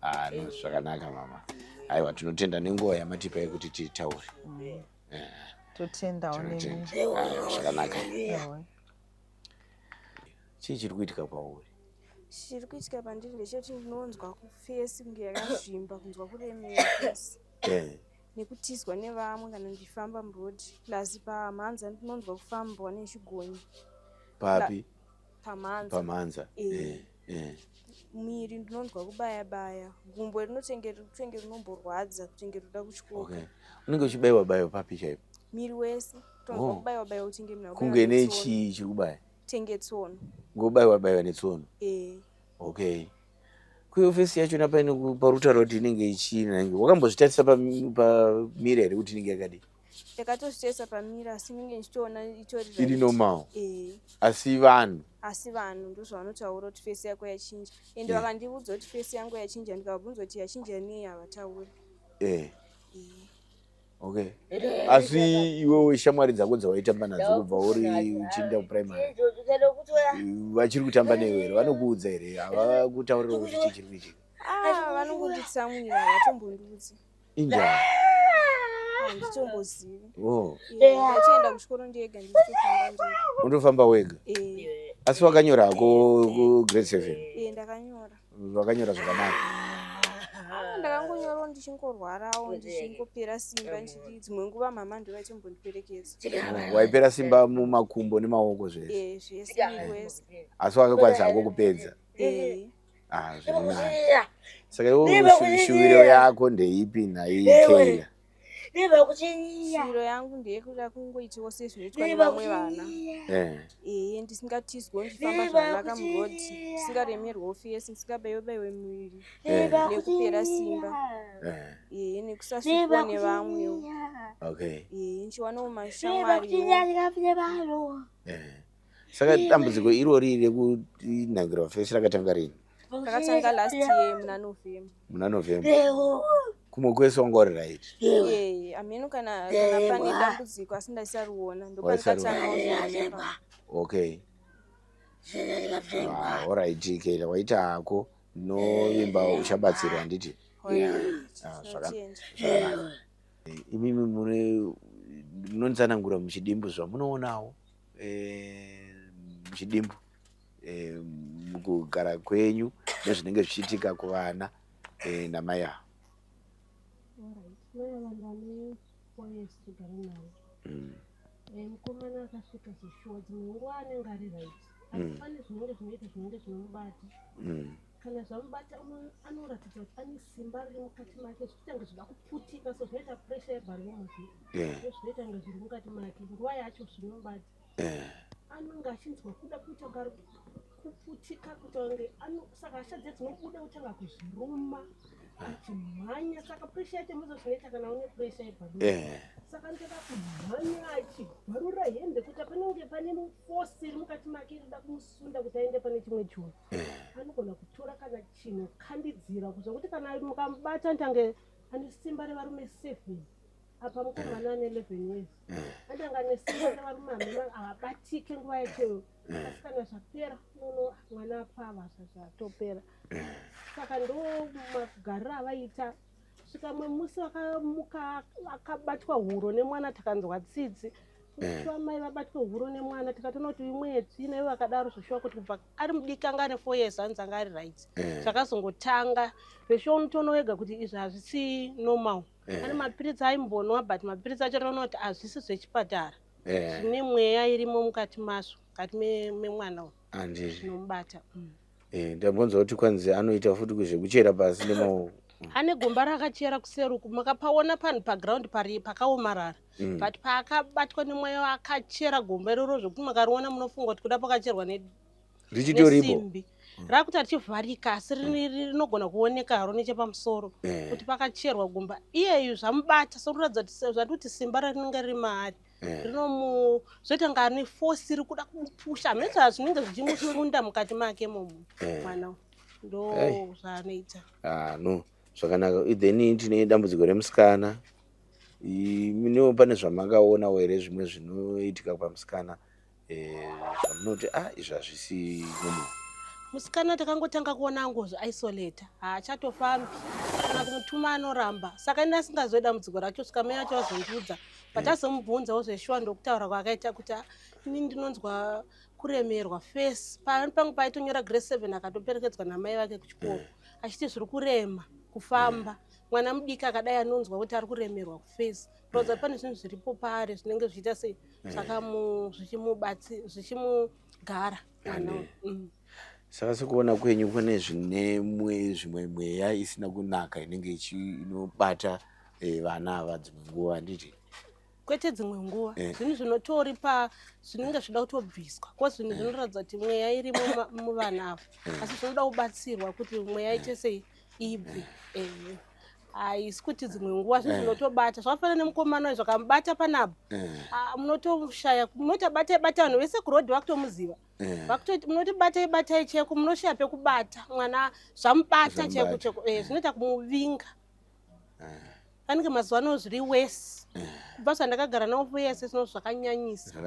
Speaker 1: zvakanaka mama aiwa tinotenda nenguva yamatipa yekuti titaure
Speaker 2: totendawo nemi
Speaker 1: zvakanaka chii chiri kuitika pauri
Speaker 3: chiri kuitika pandiri ndechekuti ndinonzwa kufesi kunge yakazvimba kunzwa kuremera fesi nekutizwa nevamwe kana ndifamba murodi plus pamhanza ndinonzwa kufambwa nechigonyi
Speaker 1: papi
Speaker 3: pamhanza miri ndinonzwa kubaya gumbo rinotenge rinomborwadza kutenge roda kuchikoka
Speaker 1: unenge uchibayiwa papi chaipo
Speaker 3: miri wese tonzwa kubayiwa utenge
Speaker 1: kunge nechi chiri kubaya
Speaker 3: tenge tsono
Speaker 1: ngobayiwa netsono kuofesi yachona paine parutaura kuti inenge ichina wakambozvitarisa pamiri here kuti inenge yakadii
Speaker 3: ndakatozvitarisa pamiri asi inenge ndichitoona
Speaker 1: iri normal asi vanhu
Speaker 3: ndozvavanotaura kuti fesi yako yachinja ende vakandiudza kuti fesi yangu yachinja ndikabvunza kuti yachinja nei havatauri
Speaker 1: asi iwewe shamwari dzako dzawaitamba nadzo kubva uri uchienda kuprimary vachiri kutamba newe here vanokuudza here havakutaurira kuti chii chiri kuitika
Speaker 3: vanongonditsamwira havatombondiudzi
Speaker 1: injani
Speaker 3: handitombozivi ndatoenda kuchikoro ndega ndichitofamba
Speaker 1: undofamba wega asi wakanyora hako kugrade 7
Speaker 3: ndakanyora
Speaker 1: wakanyora zvakanaka
Speaker 3: ndakangonyora ndichingorwarawo ndichingopera simba ndichiti dzimwe nguva mama ndovaichimbondiperekedza
Speaker 1: waipera simba mumakumbo nemaoko zvese
Speaker 3: zvese miri wese
Speaker 1: asi wakakwanisa hako kupedza zvirinani saka iwo shuviro yako ndeipi nhai Keila
Speaker 3: shiro yangu ndeyekuda kungoitawo sezvinoitwa nevamwe vana ndisingatiswi ndifamba zvakanaka murodhi, ndisingaremerwawo fesi, ndisingabayiwe muviri nekupera simba nekusasukwa nevamwewo ndichiwanawo mashamwariwo.
Speaker 1: Saka dambudziko irori rekuti nhangira fesi rakatanga rini?
Speaker 3: Rakatanga last year muna November.
Speaker 1: Kumwe kwese wanga uri right?
Speaker 3: Ameno kana pane dambudziko asi ndasariona ndokandikatanga.
Speaker 1: Okay. Alright, Kela waita hako novimba uchabatsirwa nditi. Zvakanaka. Imimi munonzanangura muchidimbu zvamunoonawo muchidimbu mukugara kwenyu nezvinenge zvichiitika kuvana namai avo.
Speaker 4: Mukomana akasvika zvishuwa dzimwe nguva anenge ari right asi pane zvinenge zvinomubata kana zvamubata anoratidza kuti ane simba riri mukati make zvikuita kunge zvida kuputika so zvinoita pressure yebharumu zvinoita kunge zviri mukati make nguva yacho zvinomubata anenge achinzwa kuda kuita kuputika kuita kunge saka hasha dze dzinobuda kutanga kuzviruma achimhanya saka pressure yacho muzo zvinoita kana une pressure yebharumu saka ndoda kumhanya achibvarura hembe kuti panenge pane force iri mukati make irida kumusunda kuti aende pane chimwe chinhu anogona kutora kana chinhu kandidzira kuzvokuti kana mukamubata ndange ane simba revarume 7 apa mukomana ane 11 years andanga ane simba revarume havabatike nguva yacheyo asi kana zvapera unono mwana apava zvatopera saka ndo magariro avaita svika mwe musi wakamuka akabatwa huro nemwana takanzwa tsitsi kuva mai vabatwe huro nemwana tikatoona kuti imwedzi naivo vakadaro zvoshuwa kuti kubva ari mudiki anga ane 4 years anzanga ari right zvakazongotanga zveshuwa unotoona wega kuti izvi hazvisi normal ane mapiritsi aimbonwa but mapiritsi acho toona kuti hazvisi zvechipatara zvine mweya irimo mukati mazvo mukati memwana zvinomubata.
Speaker 1: Ndambonzwa kuti kwanzi anoita futi kuzvekuchera pasi nemaoko.
Speaker 4: Ane gomba rakachera kuseruku makapaona panhu paground pakaomarara but paakabatwa nemweya akachera gomba iroro zvokuti makariona munofunga kuti kuda pakacherwa nesimbi rakuti richivharika asi rinogona kuonekaro nechepamusoro kuti pakacherwa gomba iyeyu zvamubata sokuratidza kuti zvati kuti simba rarinenge riri maari zvoita nga ane force iri kuda kumupusha hamene zvinenge zvichimusunda mukati make momo mwana ndo zvaanoita.
Speaker 1: No zvakanaka. Then tine dambudziko remusikana. Munewo pane zvamakaonawo here zvimwe zvinoitika pamusikana zvamunoti izvi hazvisi nomo?
Speaker 4: Musikana takangotanga kuona angozi isolate haachatofambi kana kumutuma anoramba saka ina asingazoe dambudziko racho svika mai acho vazondiudza patazomubvunzawo zveshuwa ndokutaura kwakaita kuti ini ndinonzwa kuremerwa fesi pangu paitonyora grade 7 akatoperekedzwa namai vake kuchikoro achiti zviri kurema kufamba mwana mudiki akadai anonzwa kuti ari kuremerwa kufesi kurodza pane zvinhu zviripo paari zvinenge zvichiita sei zvichimugara mwana.
Speaker 1: Saka sekuona kwenyu kune zvimwe mweya isina kunaka inenge inobata vana ava dzimwe nguva nditi?
Speaker 4: Kwete dzimwe nguva zvinhu zvinotori zvinenge zvida kutobviswa ko zvinhu zvinoratidza kuti mweya irimo muvana ava asi zvinoda kubatsirwa kuti mweya iite sei ibve. Haisi kuti dzimwe nguva zvinhu zvinotobata zvakafanana nemukomana wayo zvakamubata panapa munotoshaya munotabata vanhu vese kurodhi vakutomuziva munoti batai cheko munoshaye pekubata mwana zvamubata cheko zvinoita kumuvinga anenge mazuva ano zviri wese kubva zvandakagara nawo 4 years zvino zvakanyanyisa.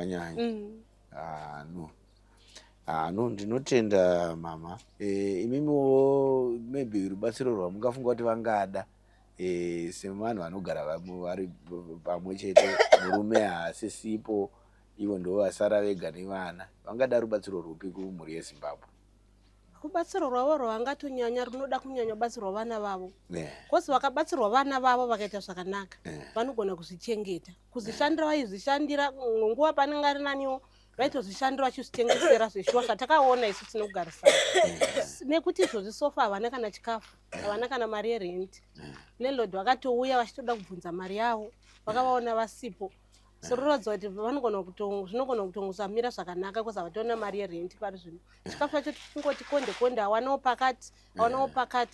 Speaker 1: No ndinotenda mama. Imimiwo maybe rubatsiro rwamungafunga kuti vangada sevanhu vanogara vari pamwe chete murume haasisipo ivo ndo vasara vega nevana vangada rubatsiro rupi kumhuri yeZimbabwe?
Speaker 4: Rubatsiro rwavo rwangatonyanya runoda kunyanya batsirwa vana vavo kosi vakabatsirwa vana vavo vakaita zvakanaka vanogona kuzvichengeta kuzvishandira vaizvishandira nguva panenge ari naniwo vaitozvishandira vachizvitengesera zveshuwa zvatakaona isu tinogarisana nekuti izvozvi sofa havana kana chikafu havana kana mari yerenti landlord vakatouya vachitoda kubvunza mari yavo vakavaona vasipo sororodza kuti zvinogona kutongozamira zvakanaka koza vationa mari yerenti pari zvino chikafu chacho tikungoti konde awanawo pakati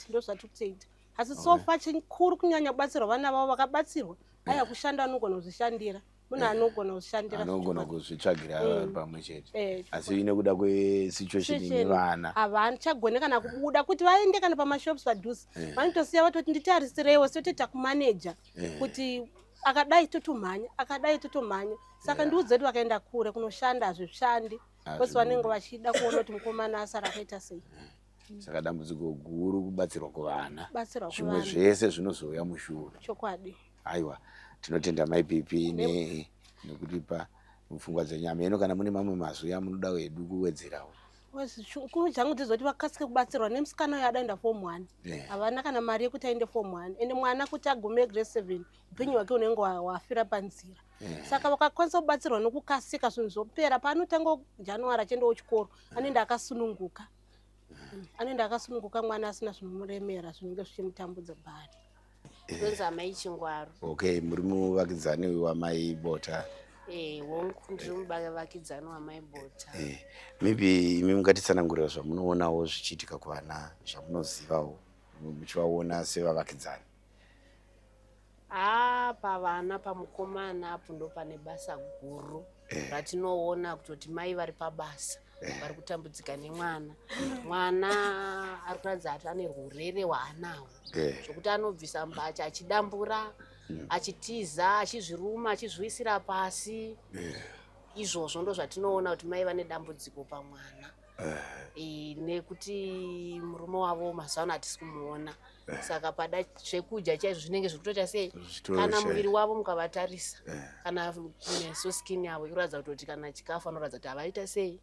Speaker 4: ndo zvati kutoita asi sofa chikuru kunyanya kubatsirwa vana vavo vakabatsirwa aya kushanda anogona kuzvishandira munhu anogona kuzvishandira
Speaker 1: anogona kuzvitsvagira pamwe chete asi inokuda kwesituation nevana
Speaker 4: havani chagone kana kubuda kuti vaende kana pamashops padhuze vanotosiya vatoti nditarisireiwo soti takumaneja kuti akadai totomhanya saka ndiudze kuti vakaenda kure kunoshanda hazvishandi kosi vanenge vachida kuona kuti mukomana asara akaita sei.
Speaker 1: Saka dambudziko guru kubatsirwa kuvana zvimwe zvese zvinozouya mushure.
Speaker 4: Chokwadi.
Speaker 1: Aiwa tinotenda maipipi nekutipa mupfungwa dzenyama ino kana mune mamwe mazwi amunoda wedu kuwedzerawo.
Speaker 4: Chikuru changu ndizoti vakasike kubatsirwa nemusikana uyo adaenda form 1 havana kana mari yekuti aende form 1 ende mwana kuti agume grade 7 upenyu hwake unenge wafira panzira saka vakakwanisa kubatsirwa nokukasika zvinhu zvopera paanotanga January achiendawo chikoro anoenda akasununguka mwana asina zvinomuremera zvinenge zvichimutambudza bhari.
Speaker 5: Kwenza amai Chingwaru.
Speaker 1: Okay, muri muvakidzani wamai Bota.
Speaker 5: Wongu ndiri mubavakidzani wamai Bota.
Speaker 1: Maybe imi mungatitsanangurira zvamunoonawo zvichiitika kuvana zvamunozivawo muchivaona sevavakidzani.
Speaker 5: Pavana pamukomana apo ndo pane basa guru ratinoona kutoti mai vari pabasa vari kutambudzika nemwana. Mwana ari kuratidza kuti ane urwere hwaanaho zvokuti anobvisa mbacha achidambura achitiza achizviruma achizviwisira pasi izvozvo ndo zvatinoona kuti mai vane dambudziko pamwana nekuti murume wavo mazuva ano hatisi kumuona saka pada zvekudya chaizvo zvinenge zvikutoita sei kana muviri wavo mukavatarisa kana kuneso skin yavo ikuratidza kuti kana chikafu anoratidza kuti havaita sei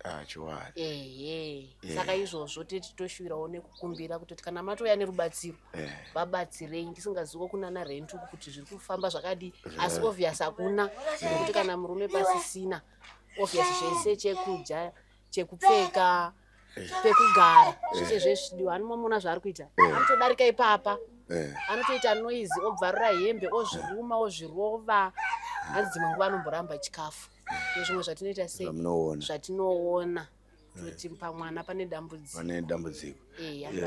Speaker 5: saka izvozvo titoshuvirawo nekukumbira kuti kana matouya nerubatsiro vabatsirei ndisingazivo kunana rentu kuti zviri kufamba zvakadi asi obvious hakuna nekuti kana murume pasisina obvious zvese chekudya chekupfeka pekugara zvese zvezvidiwa anomamona zvaari kuita anotodarika ipapa anotoita noise obvarura hembe ozviruma ozvirova hanzi dzimwe nguva anomboramba chikafu nezvimwe zvatinoita sei zvatinoona kuti pamwana pane dambudziko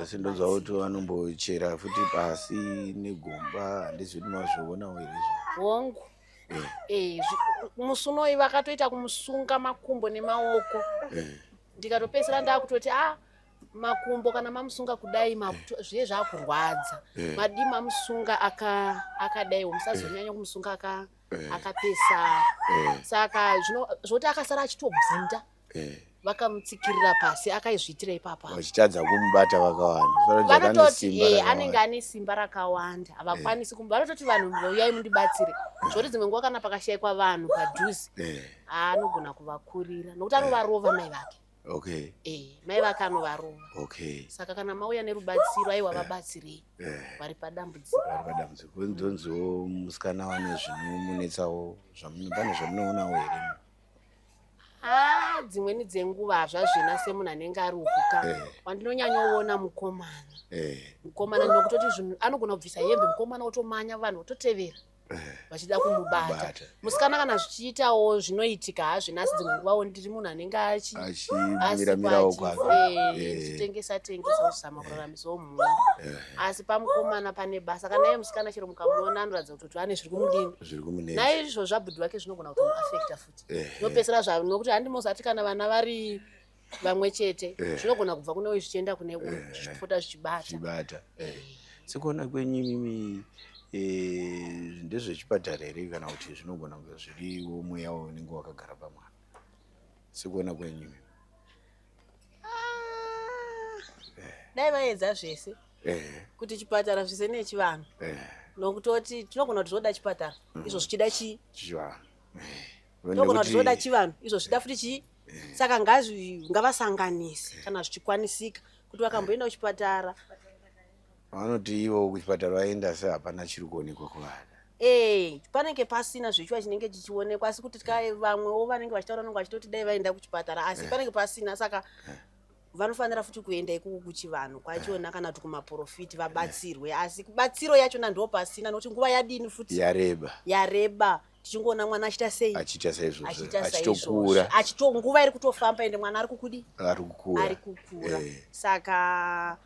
Speaker 1: sindodza kuti vanombochera futi pasi negomba handizviti mazvoonawo here
Speaker 5: hongu musi unoyi vakatoita kumusunga makumbo nemaoko ndikatopedzisira ndakutoti makumbo kana mamusunga kudai zviye zvakurwadza madi mamusunga akadaiwo musazonyanya kumusunga akapesa saka zvoti akasara achitobvunda vakamutsikirira pasi akaizviitira ipapa
Speaker 1: vachitadza kumubata vakawanda
Speaker 5: vanototi anenge ane simba rakawanda havakwanisi vanototi vanhu uyai mundibatsire zvoti dzimwe nguva kana pakashayikwa vanhu padhuze anogona kuvakurira nokuti anovarova mai vake mai vake anovarova saka kana mauya nerubatsiro aiwa vabatsirei vari padambudziko
Speaker 1: ndonziwo musikana wane zvinomunetsawo pane zvamunoonawo here
Speaker 5: dzimweni dzenguva zvazvina semunhu anenge ari ukuka wandinonyanyoona mukomana nokutoti zvinhu anogona kubvisa hembe mukomana otomanya vanhu ototevera vachida kumubata musikana kana zvichiitawo zvinoitika hazvina asi dzimwe nguvawo ndiri munhu anenge
Speaker 1: achimirirawo
Speaker 5: kwazvitengesa kuzama kuraramisawo mhuri asi pamukomana pane basa kana iye musikana chero mukamuona anoratidza kuti ane zviri kumudini naizvo zvabhudhi wake zvinogona kutomuafekta futi zvinopedzisira zvavo nokuti handimozati kana vana vari vamwe chete zvinogona kubva kune uyu zvichienda kune uyu zvichipota zvichibata
Speaker 1: sekuona kwenyu mimi ndezvechipatara here kana kuti zvinogona kunge zviriwo mweya unenge wakagara pamwana sekuona kwenyu
Speaker 5: dai vaedza zvese kuti chipatara zvise nechivanhu nokutoti tinogona kuti zvoda chipatara izvo zvichida tinogona kuti zvoda chivanhu izvo zvichida futi chii saka ngavasanganise kana zvichikwanisika kuti vakamboenda kuchipatara
Speaker 1: vanoti ivo kuchipatara vaenda se hapana chiri kuonekwa kuvana
Speaker 5: panenge pasina zvichiwa chinenge chichionekwa asi kuti vamwewo vanenge vachitaura nonge vachitoti dai vaenda kuchipatara asi panenge pasina saka vanofanira futi kuenda ikoko kuchivanhu kwachona kana kuti kumaprofiti vabatsirwe, asi kubatsiro yachona ndo pasina nokuti nguva yadini futi yareba tichingoona mwana achiita sei
Speaker 1: achitokura
Speaker 5: nguva iri kutofamba ende mwana ari kukura saka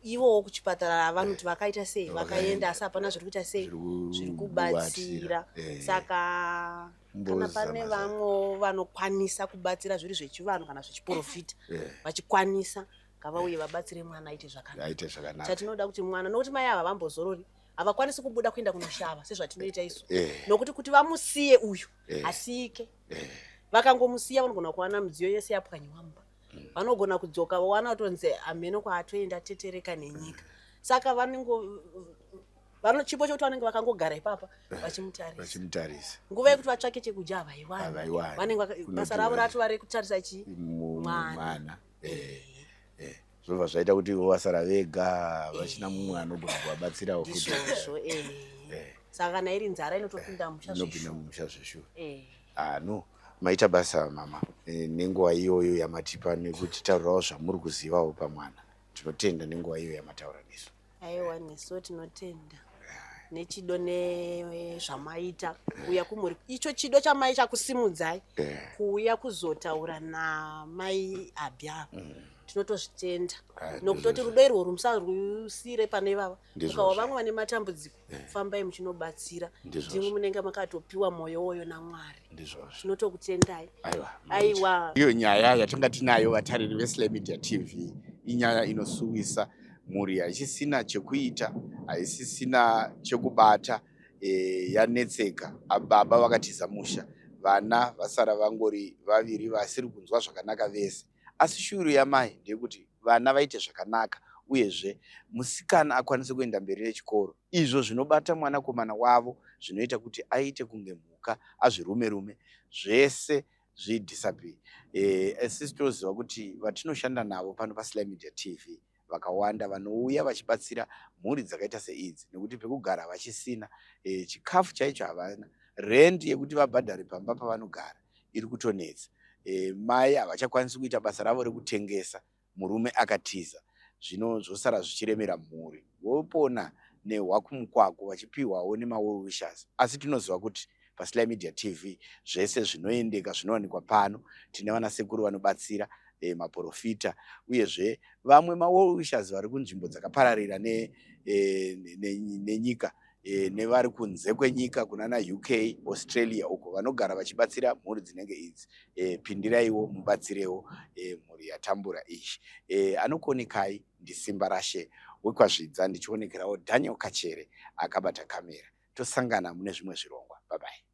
Speaker 5: ivowo kuchipatara vanoti vakaita sei vakaenda asi hapana zviri kuita sei zviri kubatsira. Saka kana pane vamwe vanokwanisa kubatsira zviri zvechivanhu kana zvechiprofita vachikwanisa ngavauye vabatsire mwana aite zvakanaka. Chatinoda kuti mwana nokuti mai ava vambozorori havakwanisi kubuda kuenda kunoshava sezvatinoita isu nokuti kuti vamusiye uyu asike vakangomusiya vanogona kuwana midziyo yese yapwanywa vanogona kudzoka vawana kutonzi ameno kwaatoenda tetereka nenyika. Saka chipo chokuti vanenge vakangogara ipapa vachimutarisa nguva yekuti vatsvake chekudya havaiwani basa ravo rati vari kutarisa mwana.
Speaker 1: Zvobva zvaita kuti vasara vega vachina mumwe anogona kuvabatsirawo futi.
Speaker 5: Saka kana iri nzara inotopinda mumusha
Speaker 1: zveshuwa. No maita basa mama nenguva iyoyo yamatipa nekutitaurirawo zvamuri kuzivawo pamwana. Tinotenda nenguva iyo yamataura nesu.
Speaker 5: Aiwa nesu tinotenda nechido nezvamaita kuuya kumuri icho chido chamaita kusimudzai kuuya kuzotaura namai Abia tinotozvitenda nokutoti rudo irworwo musarusire pane vava ukawa vamwe vane matambudziko fambai muchinobatsira ndimwe munenge makatopiwa mwoyo woyo naMwari. Tinotokutendai. Aiwa
Speaker 1: iyo nyaya yatinga tinayo vatariri veSly Media TV inyaya inosuwisa. Mhuri haisisina chekuita, haisisina chekubata, yanetseka. Baba vakatiza musha, vana vasara vangori vaviri vasiri kunzwa zvakanaka vese. Asi shuru yamai ndeyekuti vana vaite zvakanaka uyezve musikana akwanise kuenda mberi nechikoro. Izvo zvinobata mwanakomana wavo zvinoita kuti aite kunge mhuka azvirume zvese zvidisappear. Sisi tinoziva kuti vatinoshanda navo pano paSly Media TV vakawanda vanouya vachibatsira mhuri dzakaita seidzi nekuti pekugara vachisina, chikafu chaicho havana, rent yekuti vabhadhare pamba pavanogara iri kutonetsa. Mai havachakwanisi kuita basa ravo rekutengesa, murume akatiza, zvino zvosara zvichiremera mhuri. Vopona nehwakumukwako vachipiwawo nemawoll wishers. Asi tinoziva kuti paSly Media TV zvese zvinoendeka zvinowanikwa pano. Tine vanasekuru vanobatsira maprofita uyezve vamwe mawoll wishers vari kunzvimbo dzakapararira nenyika nevari kunze kwenyika kunana UK, Australia uko vanogara vachibatsira mhuri dzinenge idzi. Pindiraiwo mubatsirewo mhuri yatambura ichi. Anokonekai ndisimba rashe wekwazvidza ndichionekerawo Daniel Kachere akabata kamera. Tosangana mune zvimwe zvirongwa. Bye bye.